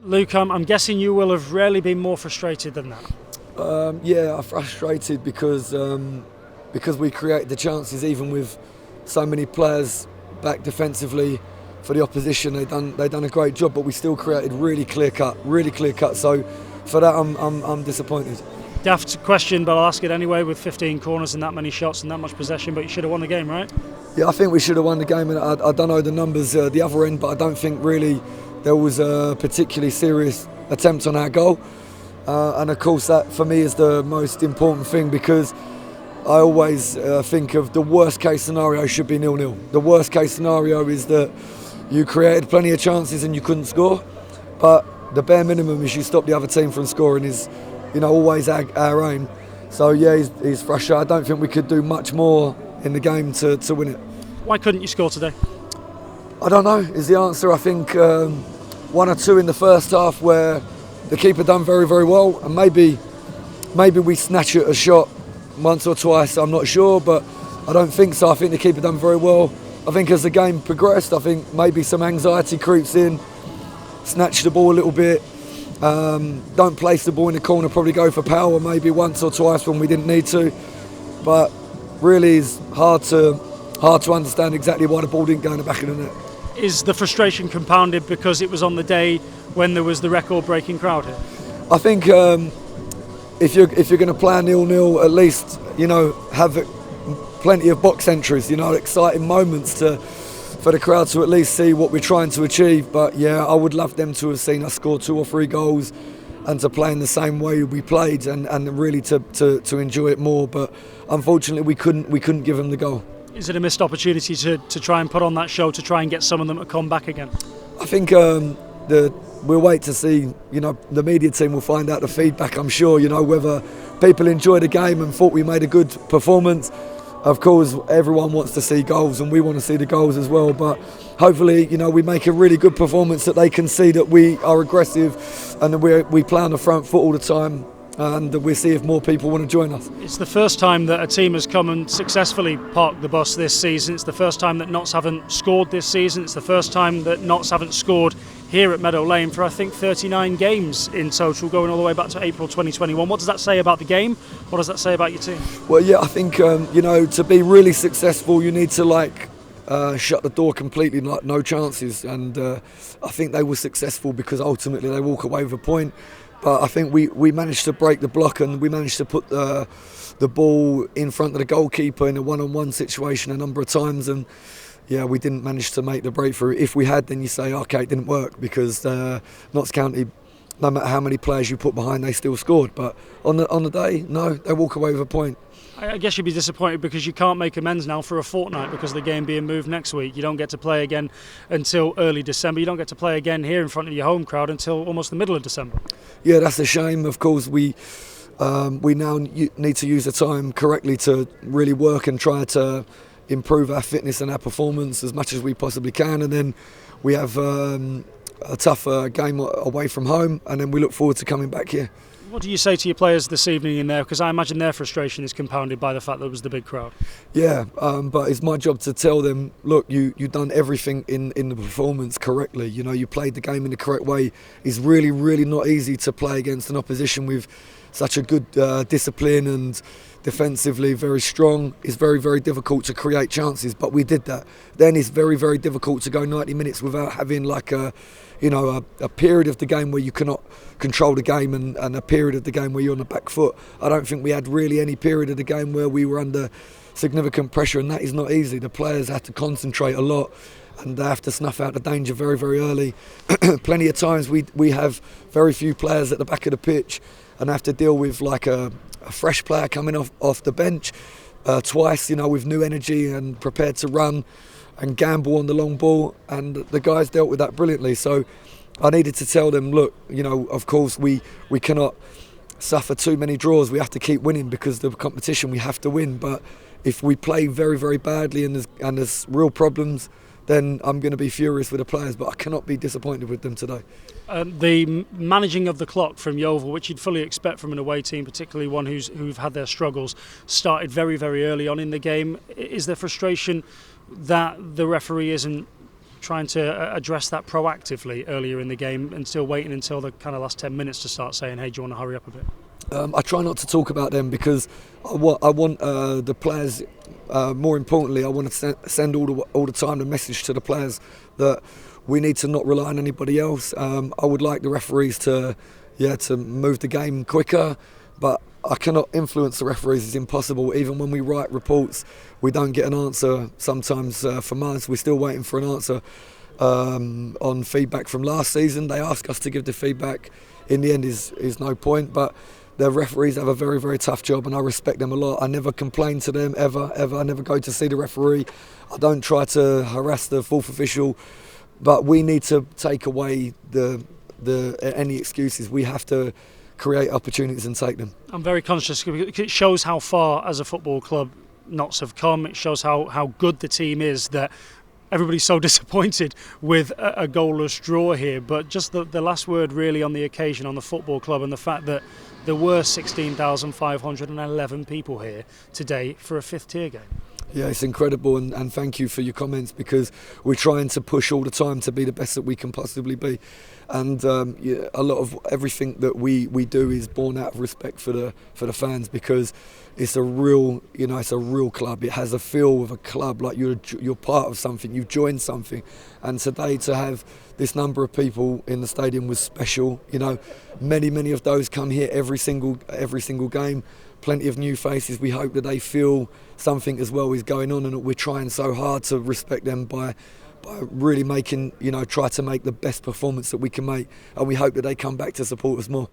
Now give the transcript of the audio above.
Luke, I'm guessing you will have rarely been more frustrated than that. Yeah, I'm frustrated because we created the chances, even with so many players back defensively for the opposition. They done a great job, but we still created really clear cut. So for that, I'm disappointed. Daft question, but I'll ask it anyway. With 15 corners and that many shots and that much possession, but you should have won the game, right? Yeah, I think we should have won the game, and I don't know the numbers the other end, but I don't think really there was a particularly serious attempt on our goal. And of course that for me is the most important thing, because I always think of the worst case scenario should be 0-0. The worst case scenario is that you created plenty of chances and you couldn't score, but the bare minimum is you stop the other team from scoring is, always our aim. So yeah, he's frustrated. I don't think we could do much more in the game to win it. Why couldn't you score today? I don't know is the answer. I think one or two in the first half where the keeper done very, very well, and maybe we snatch at a shot once or twice, I'm not sure, but I don't think so. I think the keeper done very well. I think as the game progressed, I think maybe some anxiety creeps in, snatch the ball a little bit, don't place the ball in the corner, probably go for power maybe once or twice when we didn't need to, but really it's hard to understand exactly why the ball didn't go in the back of the net. Is the frustration compounded because it was on the day when there was the record-breaking crowd here? I think if you're going to play 0-0, at least have plenty of box entries, exciting moments for the crowd to at least see what we're trying to achieve. But yeah, I would love them to have seen us score 2 or 3 goals and to play in the same way we played and really to enjoy it more. But unfortunately, we couldn't give them the goal. Is it a missed opportunity to try and put on that show, to try and get some of them to come back again? I think we'll wait to see. The media team will find out the feedback, I'm sure, whether people enjoyed the game and thought we made a good performance. Of course, everyone wants to see goals and we want to see the goals as well, but hopefully, we make a really good performance that they can see that we are aggressive and that we play on the front foot all the time, and we see if more people want to join us. It's the first time that a team has come and successfully parked the bus this season. It's the first time that Notts haven't scored this season. It's the first time that Notts haven't scored here at Meadow Lane for I think 39 games in total, going all the way back to April 2021. What does that say about the game? What does that say about your team? Well, yeah, I think to be really successful, you need to shut the door completely, no chances. And I think they were successful because ultimately they walk away with a point. But I think we managed to break the block and we managed to put the ball in front of the goalkeeper in a one-on-one situation a number of times, and yeah, we didn't manage to make the breakthrough. If we had, then you say, okay, it didn't work, because Notts County, no matter how many players you put behind, they still scored. But on the day, no, they walk away with a point. I guess you'd be disappointed because you can't make amends now for a fortnight because of the game being moved next week. You don't get to play again until early December. You don't get to play again here in front of your home crowd until almost the middle of December. Yeah, that's a shame. Of course, we now need to use the time correctly to really work and try to improve our fitness and our performance as much as we possibly can. And then we have a tougher game away from home, and then we look forward to coming back here. What do you say to your players this evening in there? Because I imagine their frustration is compounded by the fact that it was the big crowd. Yeah, but it's my job to tell them, look, you've done everything in the performance correctly. You played the game in the correct way. It's really, really not easy to play against an opposition with such a good discipline and defensively very strong. It's very, very difficult to create chances, but we did that. Then it's very, very difficult to go 90 minutes without having a period of the game where you cannot control the game and a period of the game where you're on the back foot. I don't think we had really any period of the game where we were under significant pressure, and that is not easy. The players have to concentrate a lot and they have to snuff out the danger very, very early. Plenty of times we have very few players at the back of the pitch and have to deal with a fresh player coming off the bench twice, with new energy and prepared to run and gamble on the long ball, and the guys dealt with that brilliantly. So I needed to tell them, look, of course we cannot suffer too many draws. We have to keep winning because the competition we have to win. But if we play very, very badly and there's real problems, then I'm going to be furious with the players, but I cannot be disappointed with them today. The managing of the clock from Yeovil, which you'd fully expect from an away team, particularly one who've had their struggles, started very, very early on in the game. Is there frustration that the referee isn't trying to address that proactively earlier in the game and still waiting until the kind of last 10 minutes to start saying, hey, do you want to hurry up a bit? I try not to talk about them because I want the players, more importantly, I want to send all the time the message to the players that we need to not rely on anybody else. I would like the referees to move the game quicker, but I cannot influence the referees. It's impossible. Even when we write reports, we don't get an answer sometimes from us. We're still waiting for an answer on feedback from last season. They ask us to give the feedback. In the end, is no point. But the referees have a very, very tough job, and I respect them a lot. I never complain to them ever. I never go to see the referee. I don't try to harass the fourth official. But we need to take away any excuses. We have to create opportunities and take them. I'm very conscious because it shows how far as a football club Notts have come. It shows how good the team is that everybody's so disappointed with a goalless draw here. But just the last word really on the occasion, on the football club, and the fact that there were 16,511 people here today for a fifth tier game. Yeah, it's incredible, and thank you for your comments, because we're trying to push all the time to be the best that we can possibly be, and a lot of everything that we do is born out of respect for the fans, because it's a real club. It has a feel of a club, like you're part of something, you've joined something, and today to have this number of people in the stadium was special. Many of those come here every single game. Plenty of new faces. We hope that they feel something as well is going on, and we're trying so hard to respect them by really making, try to make the best performance that we can make, and we hope that they come back to support us more.